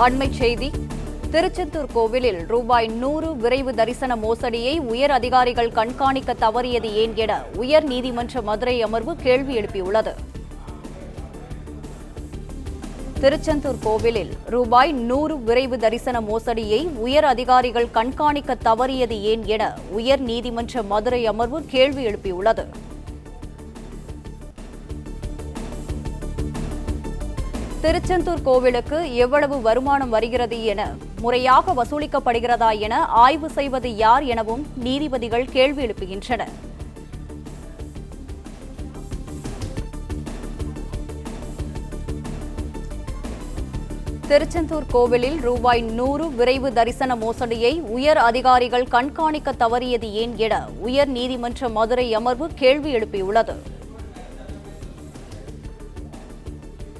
அண்மைச் செய்தி. திருச்செந்தூர் கோவிலில் ரூபாய் 100 விரைவு தரிசன மோசடியை உயர் அதிகாரிகள் கண்காணிக்க தவறியது ஏன் என உயர் நீதிமன்ற மதுரை அமர்வு கேள்வி எழுப்பியுள்ளது. திருச்செந்தூர் கோவிலில் ரூபாய் 100 விரைவு தரிசன மோசடியை உயர் அதிகாரிகள் கண்காணிக்க தவறியது ஏன் என உயர் நீதிமன்ற மதுரை அமர்வு கேள்வி எழுப்பியுள்ளது. திருச்செந்தூர் கோவிலுக்கு எவ்வளவு வருமானம் வருகிறது என முறையாக வசூலிக்கப்படுகிறதா என ஆய்வு செய்வது யார் எனவும் நீதிபதிகள் கேள்வி எழுப்புகின்றனர். திருச்செந்தூர் கோவிலில் ரூபாய் 100 விரைவு தரிசன மோசடியை உயர் அதிகாரிகள் கண்காணிக்க தவறியது ஏன் என உயர் நீதிமன்ற மதுரை அமர்வு கேள்வி எழுப்பியுள்ளது.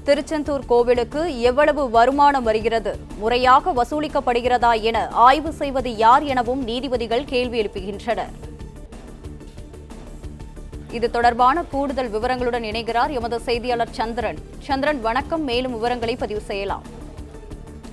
திருச்செந்தூர் கோவிலுக்கு எவ்வளவு வருமானம் வருகிறது, முறையாக வசூலிக்கப்படுகிறதா என ஆய்வு செய்வது யார் எனவும் நீதிபதிகள் கேள்வி எழுப்புகின்றனர். இது தொடர்பான கூடுதல் விவரங்களுடன் இணைகிறார் எமது செய்தியாளர் சந்திரன். சந்திரன், வணக்கம். மேலும் விவரங்களை பதிவு செய்யலாம்.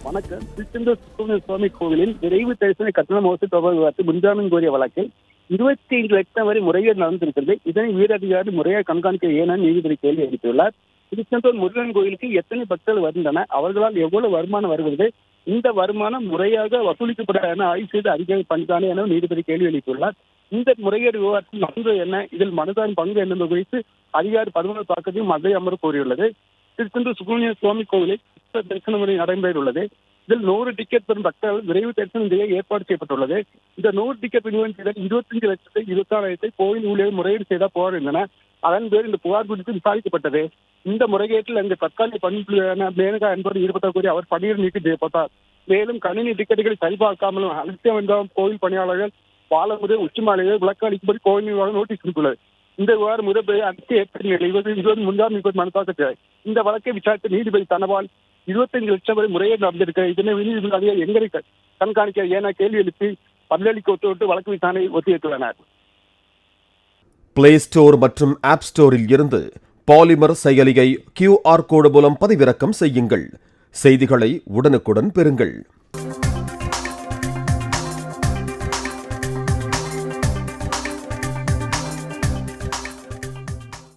வணக்கம். திருச்செந்தூர் சுப்பிரமணிய சுவாமி கோவிலில் விரைவு தரிசன கட்டண மோசடி தொடர்பாக முன்ஜாமீன் கோரிய வழக்கில் 25 லட்சம் வரை முறைகேடு நடந்திருக்கிறது. இதனை உயரதிகாரி முறையாக கண்காணிக்க ஏன நீதிபதி கேள்வி எழுப்பியுள்ளார். திருச்செந்தூர் முருகன் கோயிலுக்கு எத்தனை பக்தர்கள் வருகின்றனர், அவர்களால் எவ்வளவு வருமானம் வருகிறது, இந்த வருமானம் முறையாக வசூலிக்கப்பட என ஆய்வு செய்து அதிகாரி பணிதானே என நீதிபதி கேள்வி எழுப்பியுள்ளார். இந்த முறைகேடு விவகாரத்தில் பங்கு என்ன, இதில் மனுதாரின் பங்கு என்பது குறித்து அதிகாரி 11 தாக்கத்தையும் மதுரை அமர்வு கூறியுள்ளது. திருச்செந்தூர் சுப்பிரமணிய சுவாமி கோவிலில் தரிசன முறை நடைபெறவுள்ளது. இதில் 100 டிக்கெட் பெறும் பக்தர்கள் விரைவு தரிசனம் செய்ய ஏற்பாடு செய்யப்பட்டுள்ளது. இந்த 100 டிக்கெட் விநியோகம் செய்தால் 25,24,000 கோயில் ஊழியர் முறையீடு செய்தால் புகார் இருந்தன. அதன் பேர் இந்த புகார் குறித்து விசாரிக்கப்பட்டது. இந்த முறைகேட்டில் அங்கு தற்காலிக பணியாளர் மேனகா என்பவர் ஈடுபட்ட கூறி அவர் பணியில் நீக்கம் செய்யப்பட்டார். மேலும் கணினி டிக்கெட்டுகளை சரிபார்க்காமலும் அலட்சியம் என்ற கோயில் பணியாளர்கள் பாலமுறை உச்சிமாலையை விளக்கு அளிக்கும்படி கோயில் நிர்வாகம் நோட்டீஸ் கொடுத்துள்ளது. இந்த விவகாரம் முறைப்படி அடுத்து ஏற்பட்ட நிலை 20 முன்ஜாமீன் மனு தாக்கல். இந்த வழக்கை விசாரித்த நீதிபதி தனபால் 25 லட்சம் வரை முறையே நடந்திருக்க இதனை நீதிபதி எங்களை கண்காணிக்க என கேள்வி எழுப்பி பதிலளிக்க ஒத்துவிட்டு வழக்கு விசாரணை ஒத்திவைத்துள்ளனர். பிளே ஸ்டோர் மற்றும் ஆப் ஸ்டோரில் இருந்து பாலிமர் செயலியை QR கோடு மூலம் பதிவிறக்கம் செய்யுங்கள். செய்திகளை உடனுக்குடன் பெறுங்கள்.